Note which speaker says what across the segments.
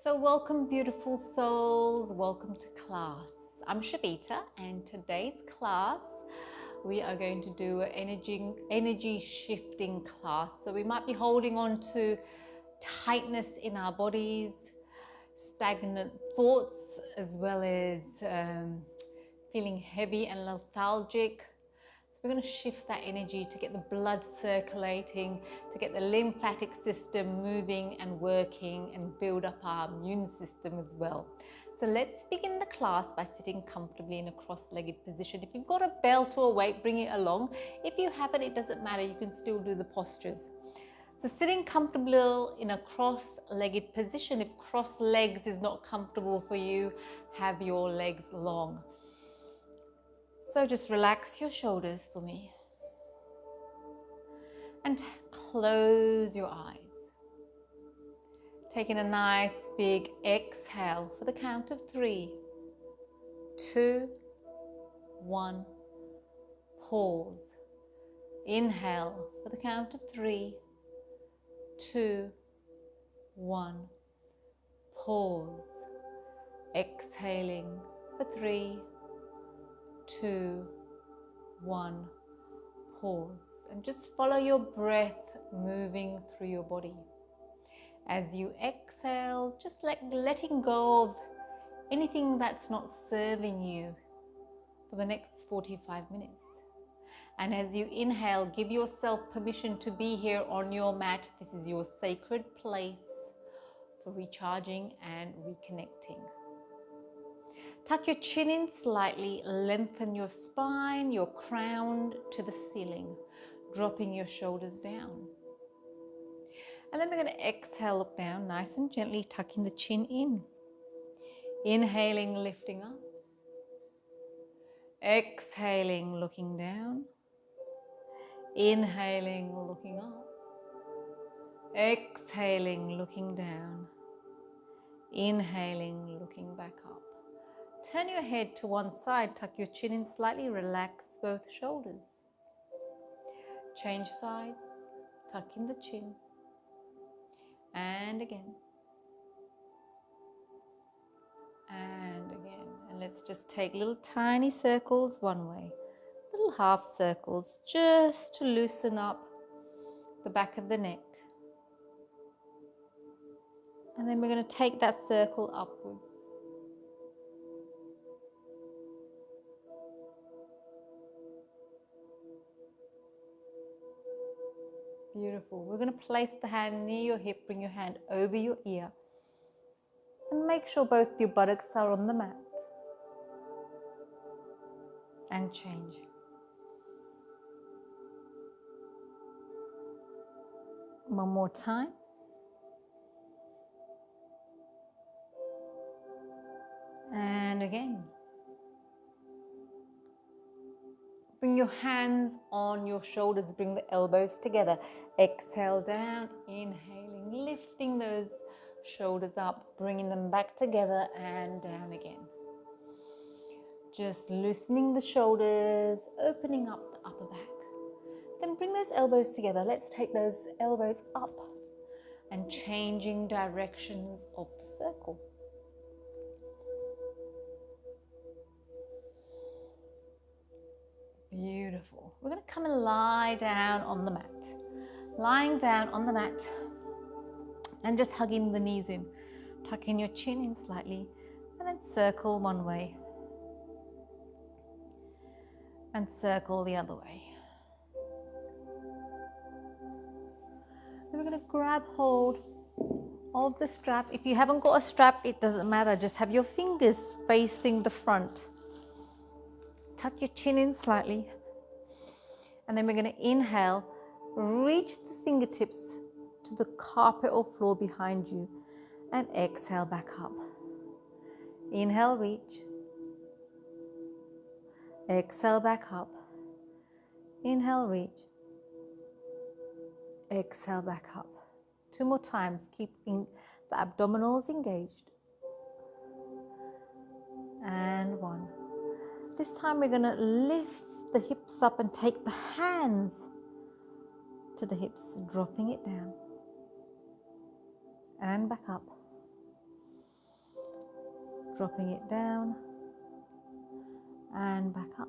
Speaker 1: So welcome, beautiful souls, welcome to class. I'm Shavita, and today's class we are going to do an energy shifting class. So we might be holding on to tightness in our bodies, stagnant thoughts, as well as feeling heavy and lethargic. We're going to shift that energy to get the blood circulating, to get the lymphatic system moving and working, and build up our immune system as well. So let's begin the class by sitting comfortably in a cross-legged position. If you've got a belt or a weight, bring it along. If you haven't, it doesn't matter. You can still do the postures. So sitting comfortable in a cross-legged position. If cross legs is not comfortable for you, have your legs long. So just relax your shoulders for me and close your eyes. Taking a nice big exhale for the count of 3, 2, 1. Pause. Inhale for the count of 3, 2, 1. Pause. Exhaling for 3, 2, 1. Pause, and just follow your breath moving through your body. As you exhale, just letting go of anything that's not serving you for the next 45 minutes. And as you inhale, give yourself permission to be here on your mat. This is your sacred place for recharging and reconnecting. Tuck your chin in slightly, lengthen your spine, your crown to the ceiling, dropping your shoulders down. And then we're going to exhale, look down nice and gently, tucking the chin in. Inhaling, lifting up. Exhaling, looking down. Inhaling, looking up. Exhaling, looking down. Inhaling, looking back up. Turn your head to one side, tuck your chin in slightly, relax both shoulders. Change sides, tuck in the chin. And again. And again. And let's just take little tiny circles one way. Little half circles just to loosen up the back of the neck. And then we're going to take that circle upwards. Beautiful. We're going to place the hand near your hip, bring your hand over your ear, and make sure both your buttocks are on the mat. And change. One more time. And again. Bring your hands on your shoulders, bring the elbows together. Exhale down, inhaling, lifting those shoulders up, bringing them back together and down again. Just loosening the shoulders, opening up the upper back. Then bring those elbows together. Let's take those elbows up and changing directions of the circle. Beautiful. We're going to come and lie down on the mat. Lying down on the mat and just hugging the knees in. Tucking your chin in slightly and then circle one way. And circle the other way. Then we're going to grab hold of the strap. If you haven't got a strap, it doesn't matter. Just have your fingers facing the front. Tuck your chin in slightly. And then we're going to inhale, reach the fingertips to the carpet or floor behind you, and exhale back up. Inhale, reach. Exhale back up. Inhale, reach. Exhale back up. 2 more times, keeping the abdominals engaged. And 1. This time we're going to lift the hips up and take the hands to the hips, dropping it down. And back up. dropping it down and back up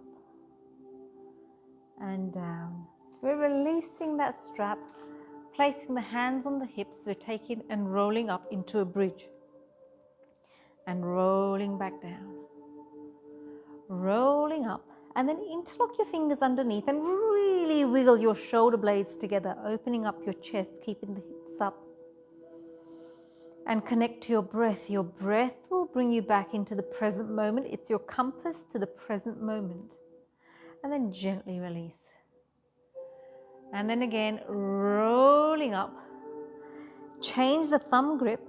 Speaker 1: and down. We're releasing that strap, placing the hands on the hips. We're taking and rolling up into a bridge and rolling back down, rolling up, and then interlock your fingers underneath and really wiggle your shoulder blades together, opening up your chest, keeping the hips up, and connect to your breath. Your breath will bring you back into the present moment. It's your compass to the present moment. And then gently release. And then again, rolling up. Change the thumb grip.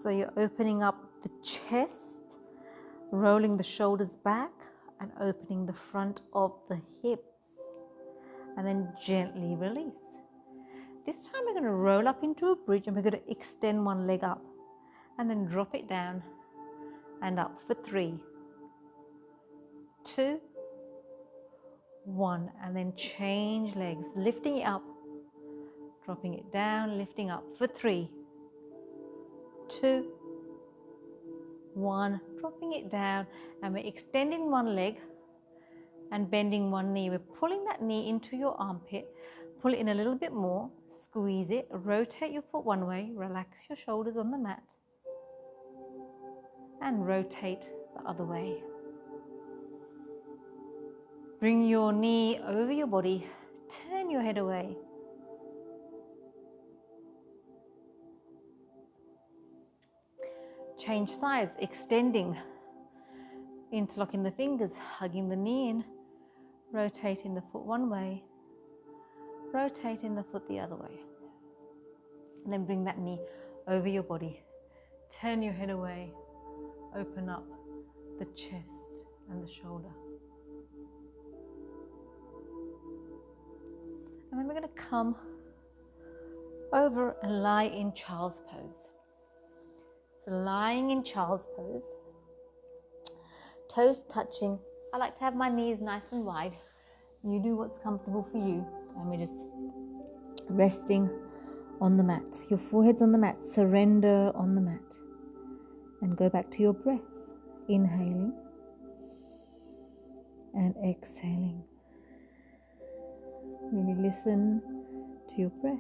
Speaker 1: So you're opening up the chest, rolling the shoulders back, and opening the front of the hips. And then gently release. This time we're going to roll up into a bridge and we're going to extend one leg up and then drop it down and up for 3, 2, 1, and then change legs, lifting it up, dropping it down, lifting up for 3, 2, 1, dropping it down, and we're extending one leg and bending one knee. We're pulling that knee into your armpit, pull it in a little bit more, squeeze it, rotate your foot one way, relax your shoulders on the mat, and rotate the other way. Bring your knee over your body, turn your head away. Change sides, extending, interlocking the fingers, hugging the knee in, rotating the foot one way, rotating the foot the other way. And then bring that knee over your body, turn your head away, open up the chest and the shoulder. And then we're going to come over and lie in child's pose. So lying in child's pose, toes touching. I like to have my knees nice and wide. You do what's comfortable for you. And we're just resting on the mat. Your forehead's on the mat. Surrender on the mat. And go back to your breath. Inhaling and exhaling. Really listen to your breath.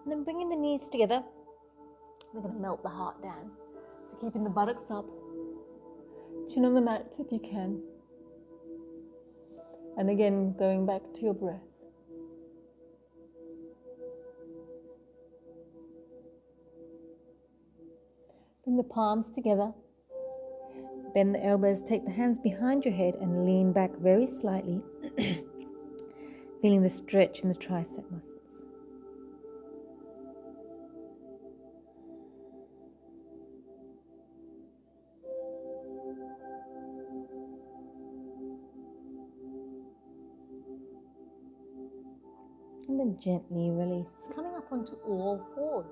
Speaker 1: And then bringing the knees together, we're going to melt the heart down. So keeping the buttocks up, chin on the mat if you can. And again, going back to your breath. Bring the palms together. Bend the elbows, take the hands behind your head and lean back very slightly, feeling the stretch in the tricep muscles. And then gently release, coming up onto all fours.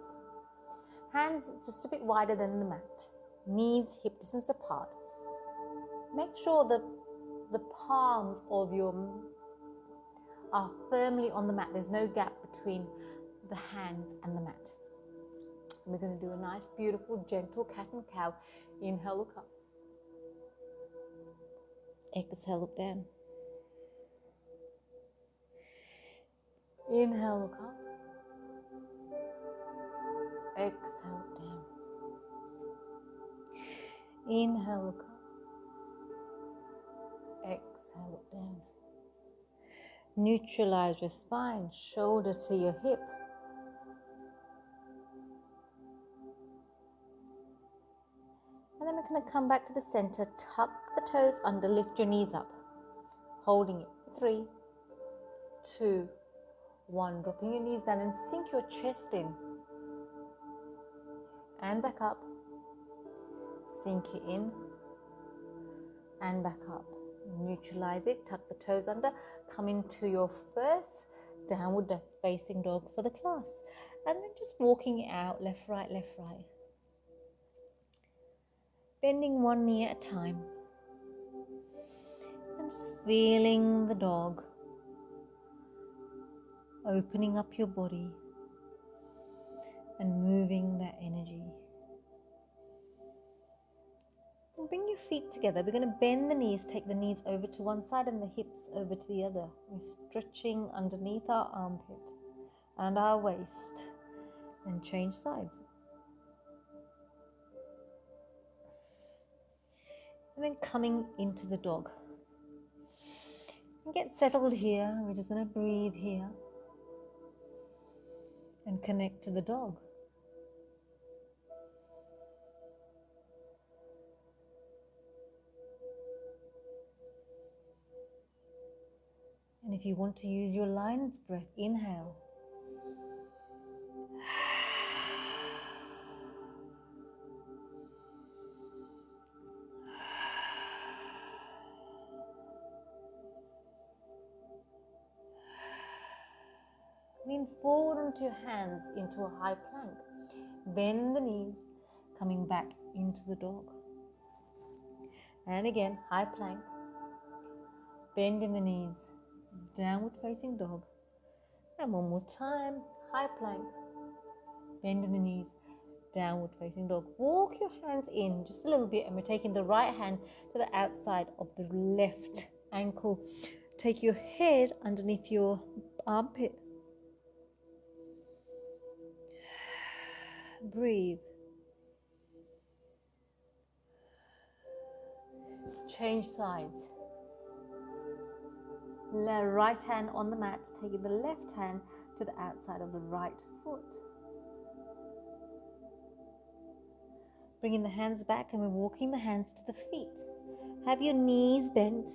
Speaker 1: Hands just a bit wider than the mat. Knees hip distance apart. Make sure that the palms of your are firmly on the mat. There's no gap between the hands and the mat. And we're going to do a nice, beautiful, gentle cat and cow. Inhale, look up. Exhale, look down. Inhale, look up. Exhale, look down. Inhale, look up. Exhale, look down. Neutralize your spine, shoulder to your hip. And then we're going to come back to the center, tuck the toes under, lift your knees up. Holding it. 3, 2, 1. Dropping your knees down and sink your chest in. And back up. Sink it in. And back up. Neutralize it. Tuck the toes under. Come into your first downward facing dog for the class. And then just walking it out. Left, right, left, right. bending one knee at a time. And just feeling the dog, opening up your body and moving that energy. And bring your feet together. We're going to bend the knees, take the knees over to one side and the hips over to the other. We're stretching underneath our armpit and our waist, and change sides. And then coming into the dog. And get settled here. We're just going to breathe here and connect to the dog. And if you want to use your lion's breath, inhale. Lean forward onto your hands into a high plank. Bend the knees, coming back into the dog. And again, high plank. Bend in the knees, downward facing dog. And one more time, high plank. Bend in the knees, downward facing dog. Walk your hands in just a little bit, and we're taking the right hand to the outside of the left ankle. Take your head underneath your armpit. Breathe. Change sides. Right hand on the mat, taking the left hand to the outside of the right foot. Bringing the hands back, and we're walking the hands to the feet. Have your knees bent.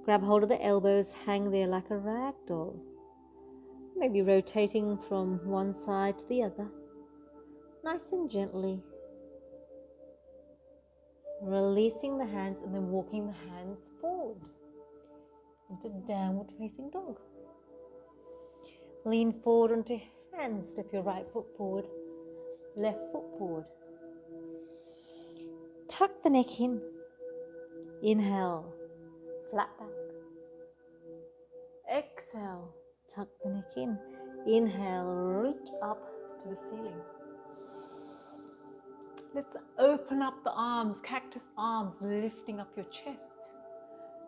Speaker 1: Grab hold of the elbows, hang there like a rag doll. Maybe rotating from one side to the other. Nice and gently. Releasing the hands and then walking the hands forward into downward facing dog. Lean forward onto your hands. Step your right foot forward, left foot forward. Tuck the neck in. Inhale, flat back. Exhale, tuck the neck in. Inhale, reach up to the ceiling. Let's open up the arms, cactus arms, lifting up your chest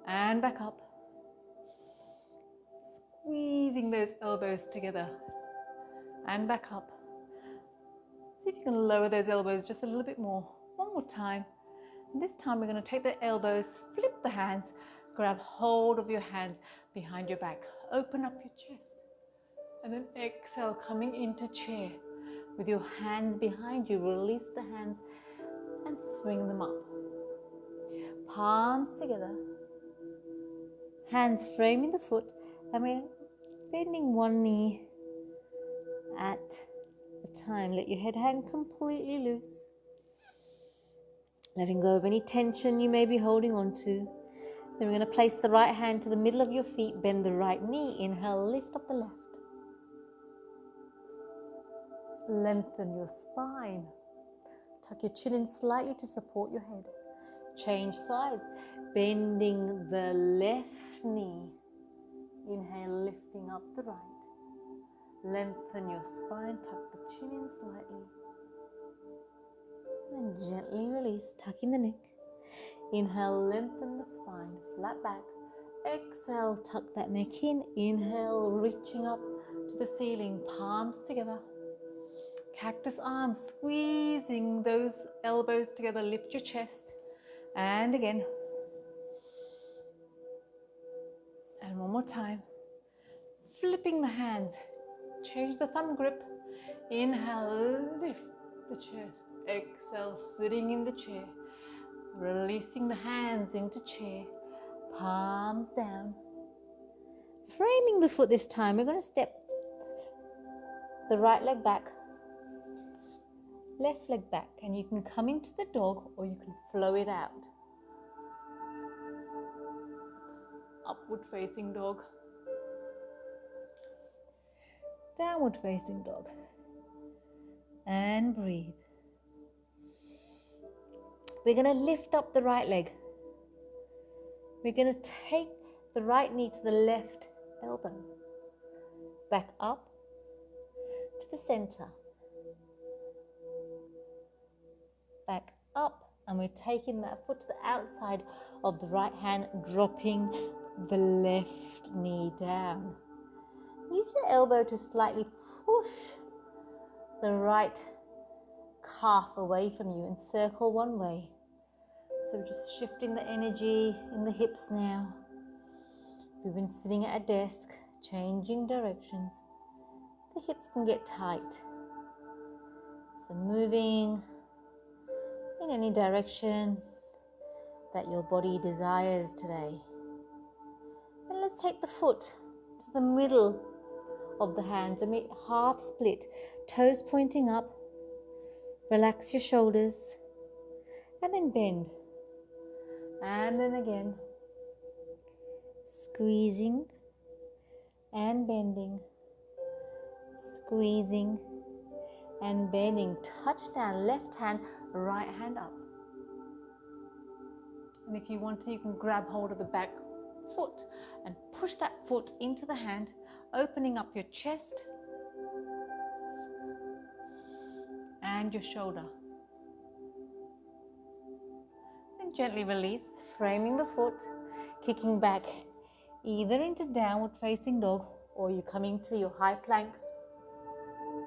Speaker 1: and back up. Squeezing those elbows together and back up. See if you can lower those elbows just a little bit more. One more time. And this time we're going to take the elbows, flip the hands, grab hold of your hands behind your back. Open up your chest. And then exhale, coming into chair. With your hands behind you, release the hands and swing them up. Palms together. Hands framing the foot, and we're bending one knee at a time. Let your head hang completely loose. Letting go of any tension you may be holding on to. Then we're going to place the right hand to the middle of your feet, bend the right knee. Inhale, lift up the left. Lengthen your spine. Tuck your chin in slightly to support your head. Change sides. Bending the left knee. Inhale, lifting up the right. Lengthen your spine. Tuck the chin in slightly. And gently release, tucking the neck. Inhale, lengthen the spine. Flat back. Exhale, tuck that neck in. Inhale, reaching up to the ceiling. Palms together. Cactus arms, squeezing those elbows together. Lift your chest. And again. And one more time. Flipping the hands. Change the thumb grip. Inhale, lift the chest. Exhale, sitting in the chair. Releasing the hands into chair. Palms down. Framing the foot this time. We're going to step the right leg back. Left leg back, and you can come into the dog or you can flow it out. Upward facing dog. Downward facing dog. And breathe.
Speaker 2: We're going to lift up the right leg. We're going to take the right knee to the left elbow. Back up to the center. Back up, and we're taking that foot to the outside of the right hand, dropping the left knee down. Use your elbow to slightly push the right calf away from you and circle one way. So we're just shifting the energy in the hips now. We've been sitting at a desk, changing directions. The hips can get tight. So moving in any direction that your body desires today. Then let's take the foot to the middle of the hands and make half split, toes pointing up. Relax your shoulders and then bend. And then again, squeezing and bending, squeezing and bending. Touch down, left hand, right hand up. And if you want to, you can grab hold of the back foot and push that foot into the hand, opening up your chest and your shoulder. And gently release, framing the foot, kicking back either into downward facing dog, or you're coming to your high plank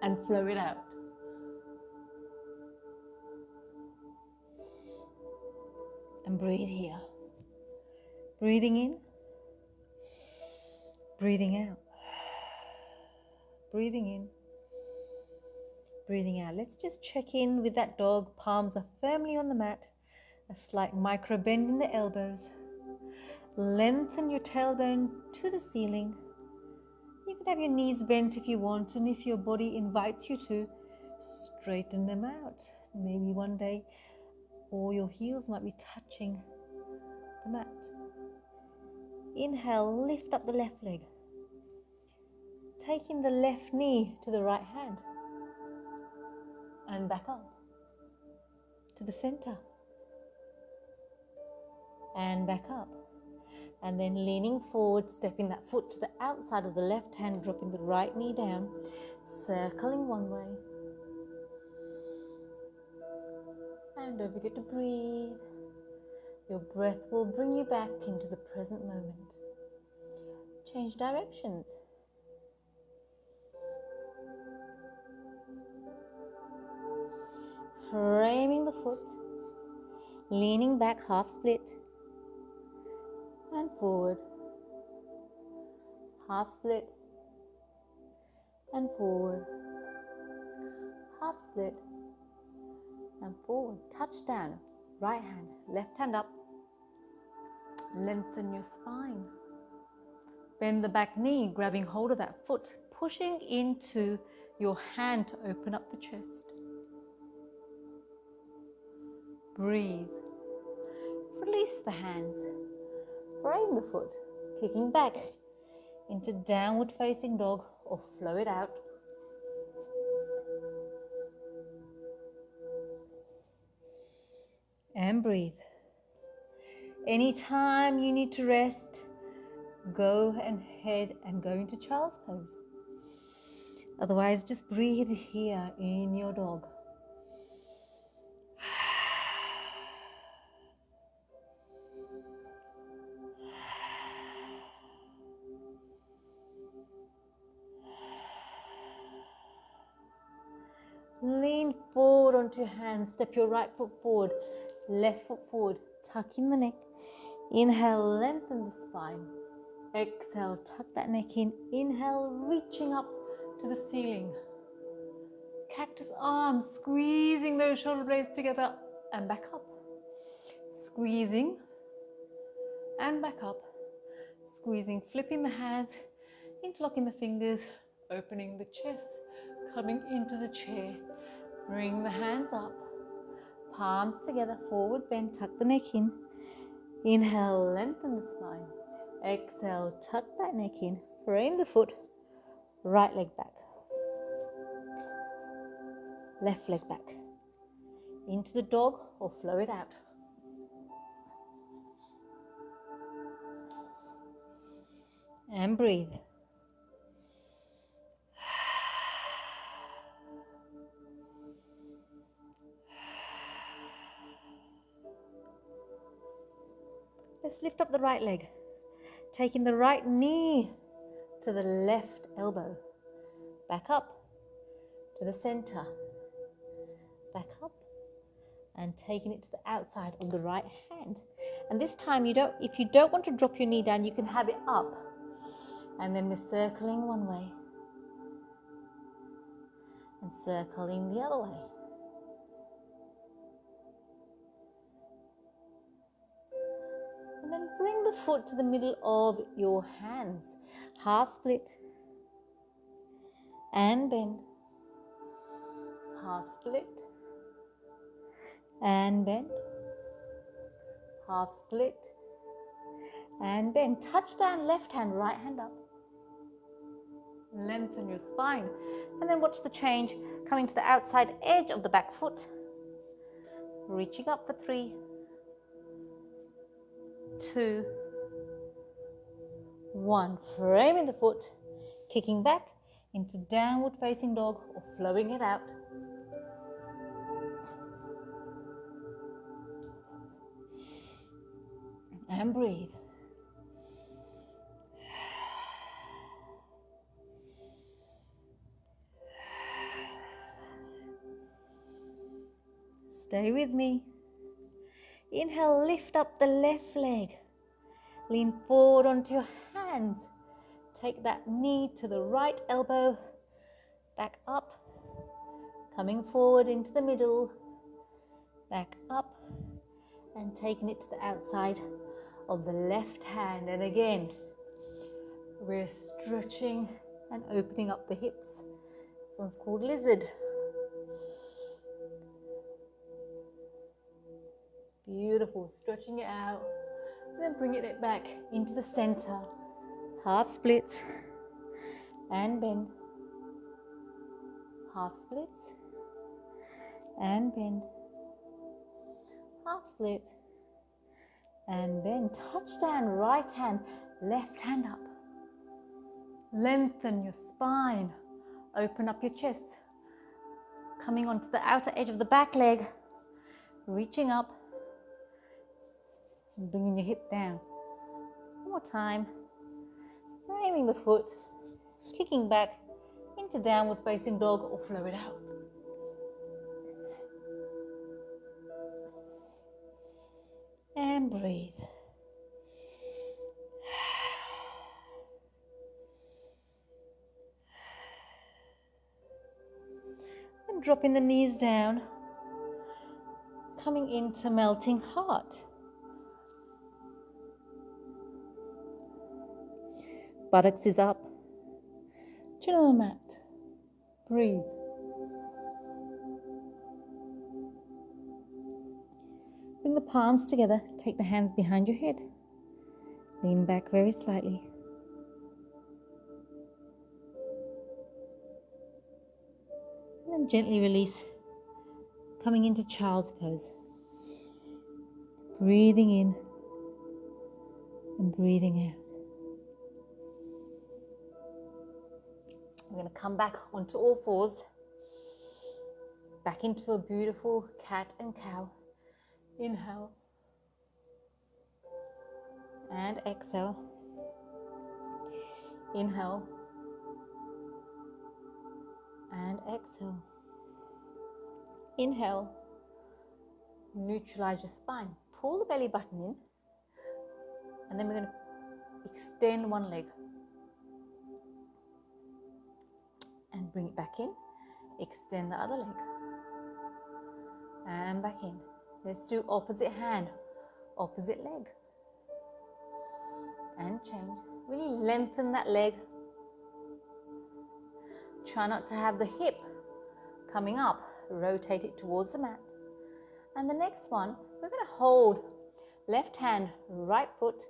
Speaker 2: and flow it out. And breathe here. Breathing in, breathing out. Breathing in, breathing out. Let's just check in with that dog. Palms are firmly on the mat. A slight micro bend in the elbows. Lengthen your tailbone to the ceiling. You can have your knees bent if you want, and if your body invites you to, straighten them out. Maybe one day all your heels might be touching the mat. Inhale, lift up the left leg. Taking the left knee to the right hand. And back up to the center. And back up. And then leaning forward, stepping that foot to the outside of the left hand, dropping the right knee down, circling one way. And don't forget to breathe. Your breath will bring you back into the present moment. Change directions. Framing the foot, leaning back half split, and forward, half split, and forward, half split, and forward. Touch down, right hand, left hand up, lengthen your spine. Bend the back knee, grabbing hold of that foot, pushing into your hand to open up the chest. Breathe. Release the hands. Frame the foot, kicking back into downward facing dog, or flow it out. And breathe. Anytime you need to rest, go ahead and go into child's pose. Otherwise, just breathe here in your dog. Lean forward onto your hands. Step your right foot forward, left foot forward. Tuck in the neck. Inhale, lengthen the spine. Exhale, tuck that neck in. Inhale, reaching up to the ceiling. Cactus arms, squeezing those shoulder blades together and back up. Squeezing and back up. Squeezing, flipping the hands, interlocking the fingers, opening the chest, coming into the chair. Bring the hands up, palms together, forward bend, tuck the neck in. Inhale, lengthen the spine. Exhale, tuck that neck in. Frame the foot, right leg back. Left leg back. Into the dog or flow it out. And breathe. Let's lift up the right leg, taking the right knee to the left elbow. Back up to the center. Back up and taking it to the outside of the right hand. And this time, if you don't want to drop your knee down, you can have it up. And then we're circling one way and circling the other way. And then bring the foot to the middle of your hands. Half split and bend. Half split and bend. Half split and bend. Touch down, left hand, right hand up. Lengthen your spine. And then watch the change, coming to the outside edge of the back foot. Reaching up for 3, 2, 1. Framing the foot, kicking back into downward facing dog or flowing it out. And breathe. Stay with me. Inhale, lift up the left leg. Lean forward onto your hands. Take that knee to the right elbow. Back up. Coming forward into the middle. Back up. And taking it to the outside of the left hand. And again, we're stretching and opening up the hips. This one's called lizard. Beautiful, stretching it out, and then bringing it back into the center. Half split and bend. Half splits and bend. Half split and bend. Touch down, right hand, left hand up. Lengthen your spine. Open up your chest. Coming onto the outer edge of the back leg. Reaching up. And bringing your hip down. One more time. Framing the foot. Kicking back into downward facing dog or flow it out. And breathe. And dropping the knees down. Coming into melting heart. Buttocks is up. Chin on the mat. Breathe. Bring the palms together. Take the hands behind your head. Lean back very slightly. And then gently release. Coming into child's pose. Breathing in and breathing out. We're going to come back onto all fours, back into a beautiful cat and cow. Inhale and exhale. Inhale and exhale. Inhale, neutralize your spine. Pull the belly button in, and then we're going to extend one leg. And bring it back in. Extend the other leg. And back in. Let's do opposite hand, opposite leg. And change. Really lengthen that leg. Try not to have the hip coming up. Rotate it towards the mat. And the next one, we're going to hold left hand, right foot.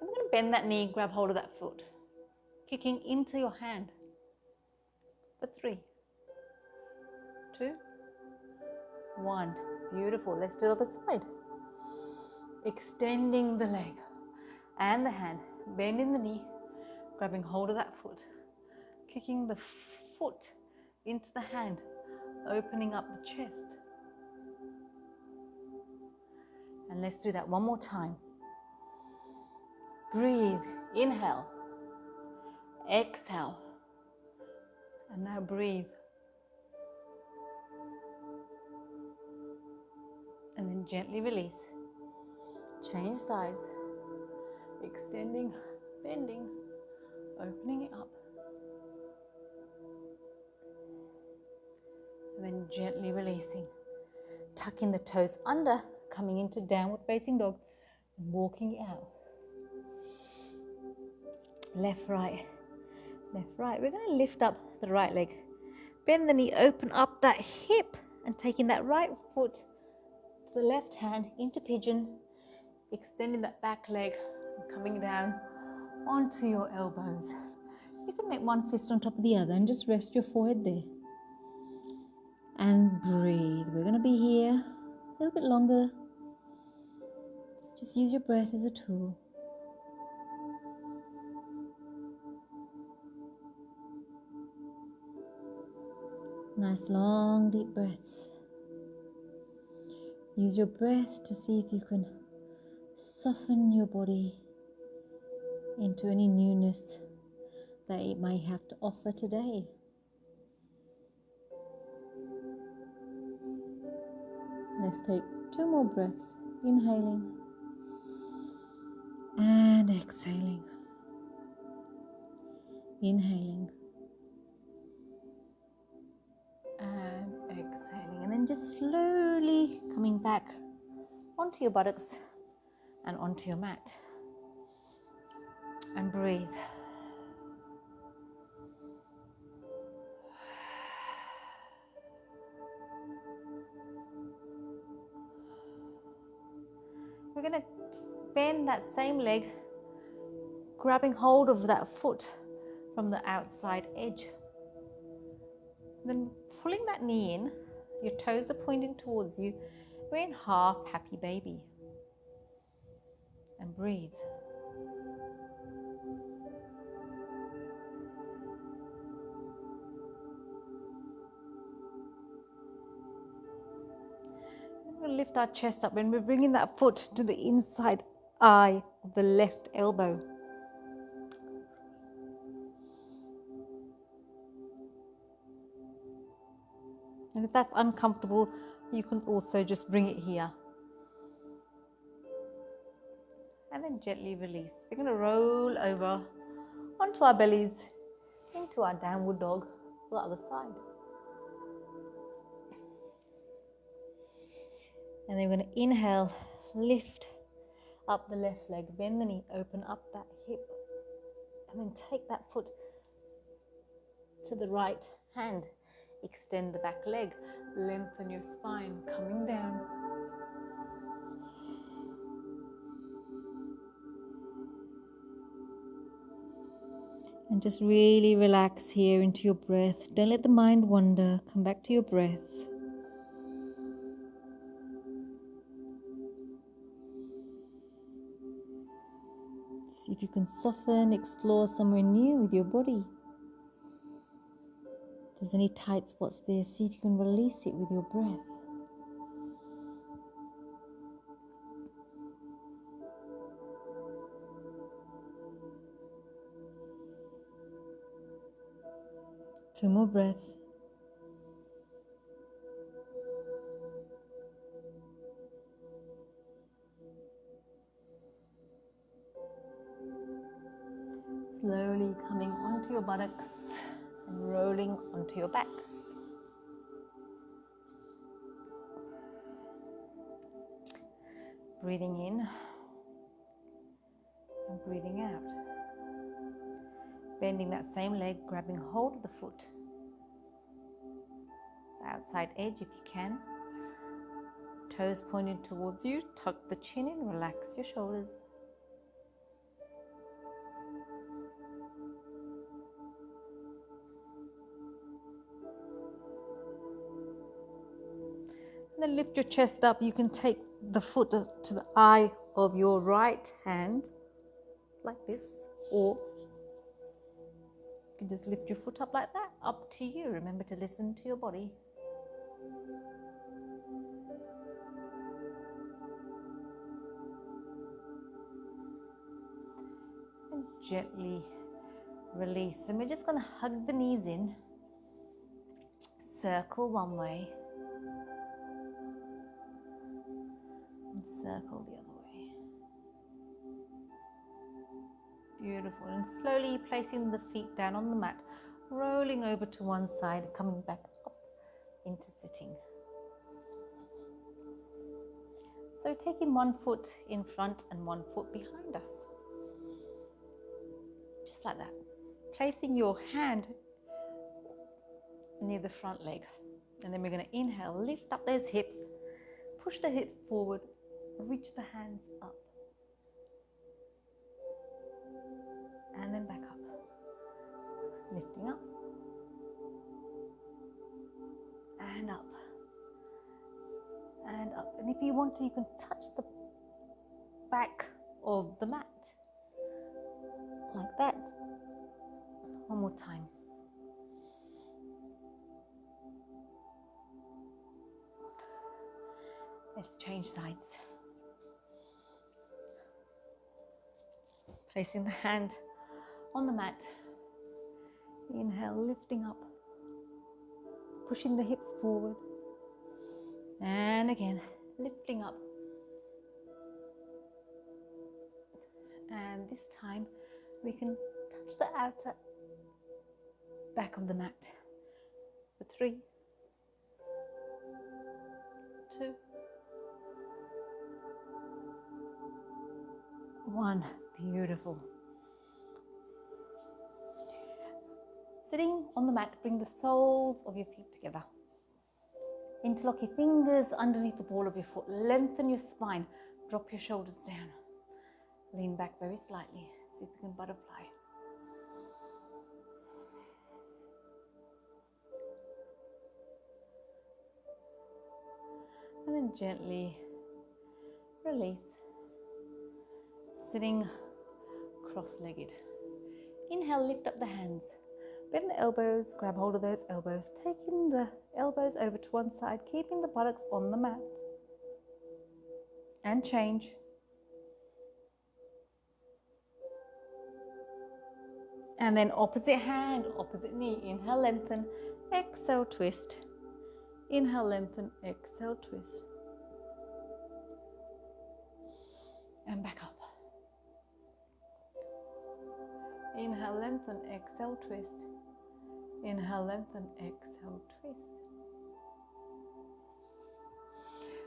Speaker 2: And we're going to bend that knee, grab hold of that foot. Kicking into your hand. For 3, 2, 1. Beautiful. Let's do the other side. Extending the leg and the hand. Bending the knee. grabbing hold of that foot, kicking the foot into the hand, opening up the chest. And let's do that one more time. Breathe, inhale, exhale, and now breathe. And then gently release. Change size, extending, bending, opening it up. And then gently releasing. Tucking the toes under, coming into downward facing dog, and walking it out. Left, right, left, right. We're going to lift up the right leg. Bend the knee, open up that hip, and taking that right foot to the left hand into pigeon, extending that back leg, and coming down onto your elbows. You can make one fist on top of the other and just rest your forehead there. And breathe. We're going to be here a little bit longer. So just use your breath as a tool. Nice long deep breaths. Use your breath to see if you can soften your body into any newness that it may have to offer today. Let's take 2 more breaths. Inhaling and exhaling. Inhaling and exhaling. And then just slowly coming back onto your buttocks and onto your mat. And breathe. We're going to bend that same leg, grabbing hold of that foot from the outside edge. Then pulling that knee in, your toes are pointing towards you. We're in half happy baby. And breathe. We'll lift our chest up and we're bringing that foot to the inside eye of the left elbow. And if that's uncomfortable, you can also just bring it here. And then gently release. We're going to roll over onto our bellies into our downward dog for the other side. And then we're going to inhale, lift up the left leg, bend the knee, open up that hip, and then take that foot to the right hand. Extend the back leg, lengthen your spine, coming down. And just really relax here into your breath. Don't let the mind wander. Come back to your breath. See if you can soften, explore somewhere new with your body. If there's any tight spots there, see if you can release it with your breath. Two more breaths. Slowly coming onto your buttocks and rolling onto your back. Breathing in and breathing out. Bending that same leg, grabbing hold of the foot. The outside edge if you can. Toes pointing towards you. Tuck the chin in, relax your shoulders. And then lift your chest up. You can take the foot to the eye of your right hand, like this, or You can just lift your foot up like that, up to you. Remember to listen to your body. And gently release. And we're just going to hug the knees in. Circle one way. And circle the other way. Beautiful. And slowly placing the feet down on the mat, rolling over to one side, coming back up into sitting. So taking one foot in front and one foot behind us. Just like that. Placing your hand near the front leg. And then we're going to inhale, lift up those hips, push the hips forward, reach the hands up. And then back up. Lifting up. And up. And up. And if you want to, you can touch the back of the mat. Like that. One more time. Let's change sides. Placing the hand on the mat. Inhale, lifting up. Pushing the hips forward. And again, lifting up. And this time we can touch the outer back of the mat. For 3, 2, 1. Beautiful. Sitting on the mat, bring the soles of your feet together. Interlock your fingers underneath the ball of your foot. Lengthen your spine. Drop your shoulders down. Lean back very slightly. See if you can butterfly. And then gently release. Sitting cross-legged. Inhale, lift up the hands. Bend the elbows, grab hold of those elbows, taking the elbows over to one side, keeping the buttocks on the mat. And change. And then opposite hand, opposite knee. Inhale, lengthen, exhale, twist. Inhale, lengthen, exhale, twist. And back up. Inhale, lengthen, exhale, twist. Inhale, lengthen, exhale, twist.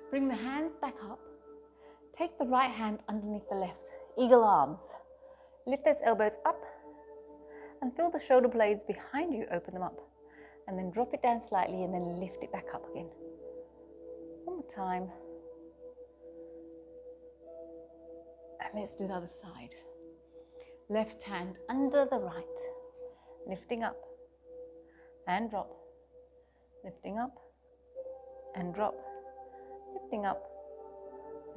Speaker 2: Bring the hands back up. Take the right hand underneath the left. Eagle arms. Lift those elbows up and feel the shoulder blades behind you. Open them up. And then drop it down slightly and then lift it back up again. One more time. And let's do the other side. Left hand under the right. Lifting up and drop. Lifting up and drop. Lifting up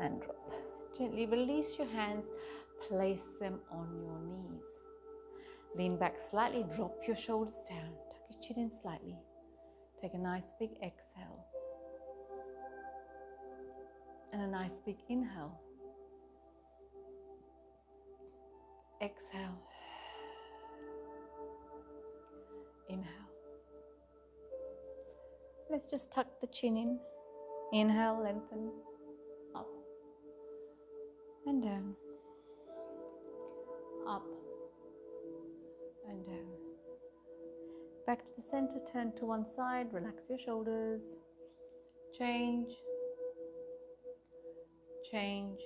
Speaker 2: and drop. Gently release your hands. Place them on your knees. Lean back slightly. Drop your shoulders down. Tuck your chin in slightly. Take a nice big exhale. And a nice big inhale. Exhale. Inhale. Let's just tuck the chin in. Inhale, lengthen. Up. And down. Up. And down. Back to the center, turn to one side, relax your shoulders. Change. Change.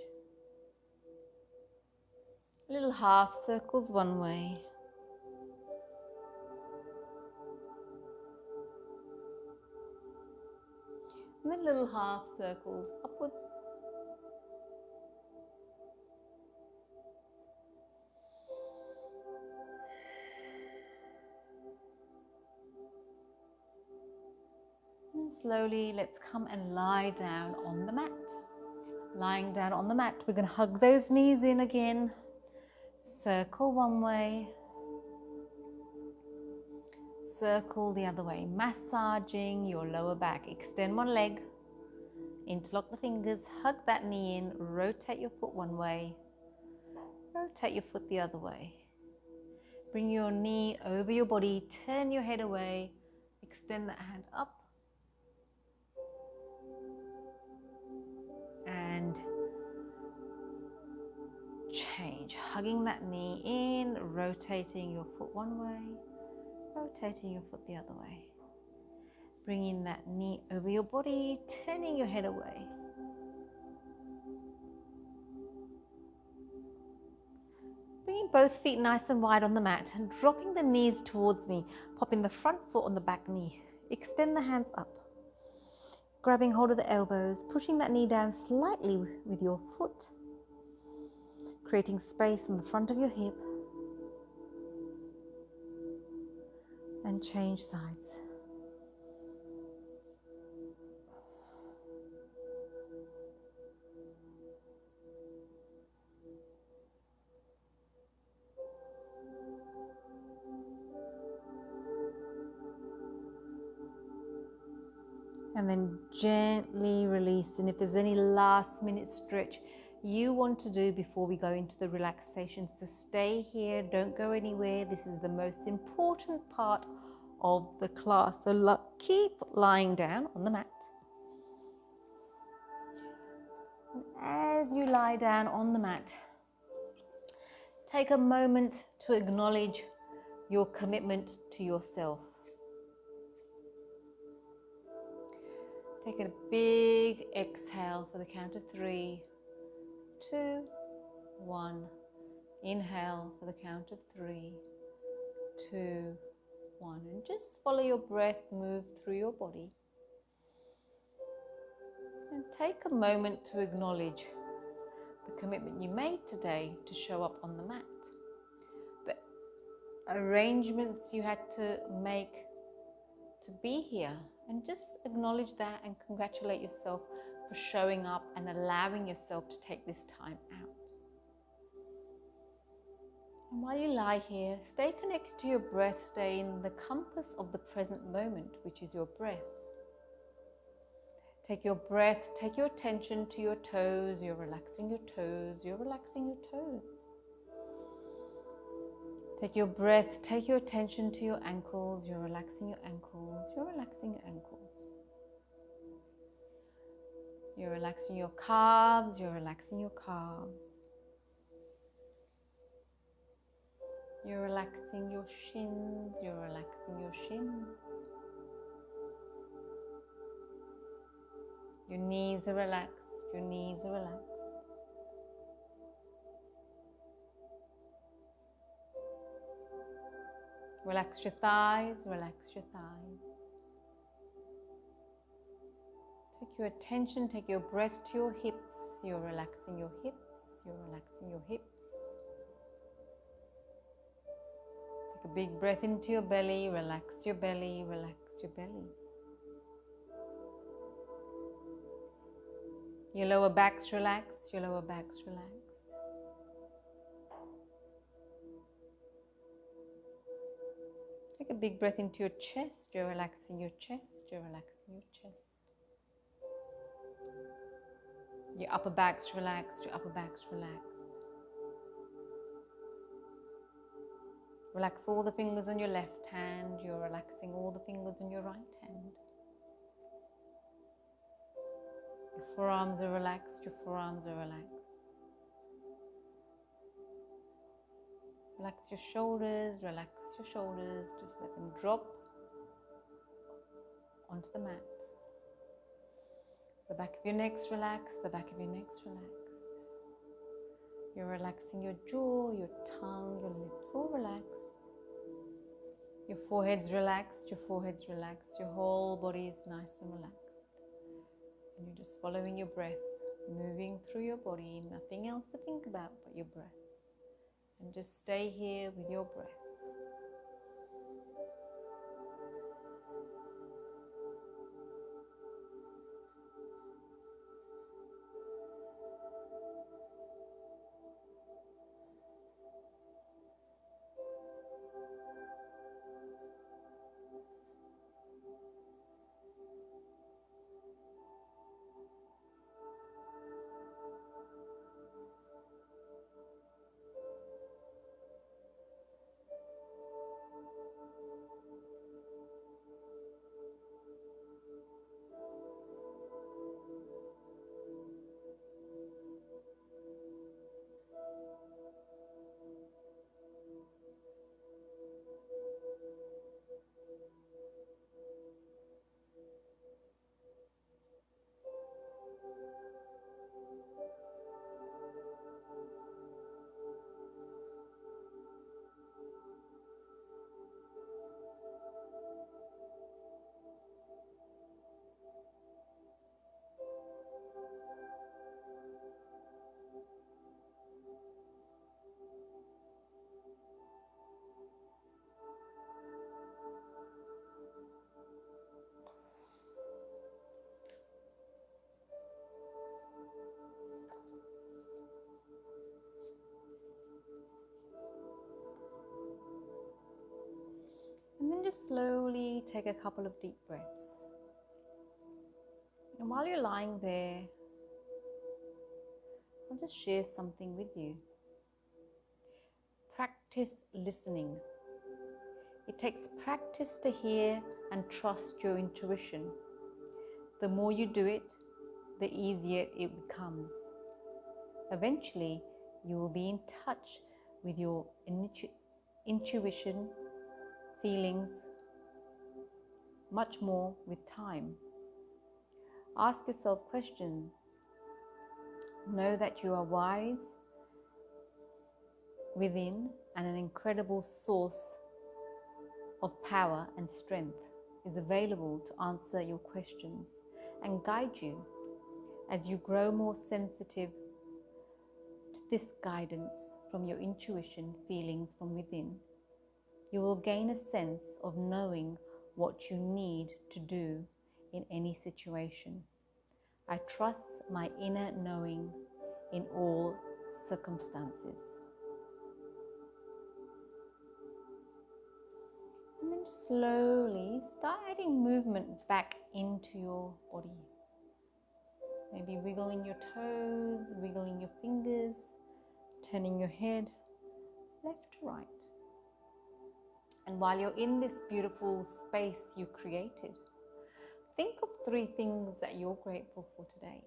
Speaker 2: Little half circles one way. And then little half circles upwards. And slowly, let's come and lie down on the mat. Lying down on the mat, we're going to hug those knees in again. Circle one way. circle the other way, massaging your lower back. Extend one leg, interlock the fingers, hug that knee in, rotate your foot one way, rotate your foot the other way. Bring your knee over your body, turn your head away, extend that hand up, and change. Hugging that knee in, rotating your foot one way, rotating your foot the other way. Bringing that knee over your body, turning your head away. Bringing both feet nice and wide on the mat and dropping the knees towards me, popping the front foot on the back knee. Extend the hands up, grabbing hold of the elbows, pushing that knee down slightly with your foot, creating space in the front of your hip, and change sides. And then gently release. And if there's any last minute stretch you want to do before we go into the relaxation, so stay here, don't go anywhere. This is the most important part of the class. So keep lying down on the mat. And as you lie down on the mat, take a moment to acknowledge your commitment to yourself. Take a big exhale for the count of 3, 2, 1. Inhale for the count of 3, 2, 1. And just follow your breath move through your body. And take a moment to acknowledge the commitment you made today to show up on the mat. The arrangements you had to make to be here. And just acknowledge that and congratulate yourself for showing up and allowing yourself to take this time out. And while you lie here, stay connected to your breath, stay in the compass of the present moment, which is your breath. Take your breath, take your attention to your toes, you're relaxing your toes, you're relaxing your toes. Take your breath, take your attention to your ankles, you're relaxing your ankles, you're relaxing your ankles. You're relaxing your calves, you're relaxing your calves. You're relaxing your shins, you're relaxing your shins. Your knees are relaxed, your knees are relaxed. Relax your thighs, relax your thighs. Take your attention, take your breath to your hips. You're relaxing your hips, you're relaxing your hips. Take a big breath into your belly, relax your belly, relax your belly. Your lower back's relaxed, your lower back's relaxed. Take a big breath into your chest, you're relaxing your chest, you're relaxing your chest. Your upper back's relaxed, your upper back's relaxed. Relax all the fingers on your left hand, you're relaxing all the fingers on your right hand. Your forearms are relaxed, your forearms are relaxed. Relax your shoulders, relax your shoulders, just let them drop onto the mat. The back of your neck's relaxed, the back of your neck's relaxed. You're relaxing your jaw, your tongue, your lips, all relaxed. Your forehead's relaxed, your forehead's relaxed, your whole body is nice and relaxed. And you're just following your breath, moving through your body, nothing else to think about but your breath. And just stay here with your breath.
Speaker 1: take a couple of deep breaths. And while you're lying there, I'll just share something with you. Practice listening. It takes practice to hear and trust your intuition. The more you do it, the easier it becomes. Eventually, you will be in touch with your intuition, feelings, much more with time. Ask yourself questions. Know that you are wise within and an incredible source of power and strength is available to answer your questions and guide you. As you grow more sensitive to this guidance from your intuition, feelings from within, you will gain a sense of knowing what you need to do in any situation. I trust my inner knowing in all circumstances. And then just slowly start adding movement back into your body. Maybe wiggling your toes, wiggling your fingers, turning your head left to right. And while you're in this beautiful space you created, think of 3 things that you're grateful for today.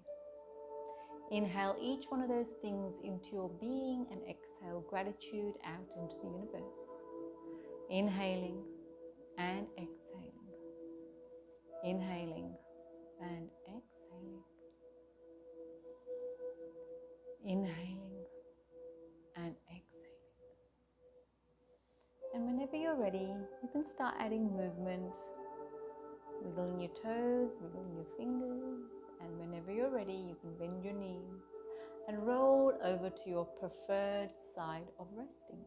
Speaker 1: Inhale each one of those things into your being and exhale gratitude out into the universe. Inhaling and exhaling. Inhaling and exhaling. Inhaling and exhaling. And whenever you're ready, you can start adding movement, wiggling your toes, wiggling your fingers, and whenever you're ready, you can bend your knees and roll over to your preferred side of resting.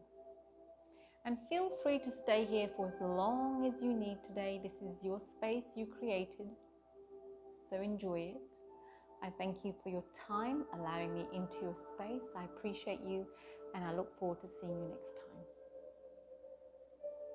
Speaker 1: And feel free to stay here for as long as you need today. This is your space you created, so enjoy it. I thank you for your time, allowing me into your space. I appreciate you, and I look forward to seeing you next time.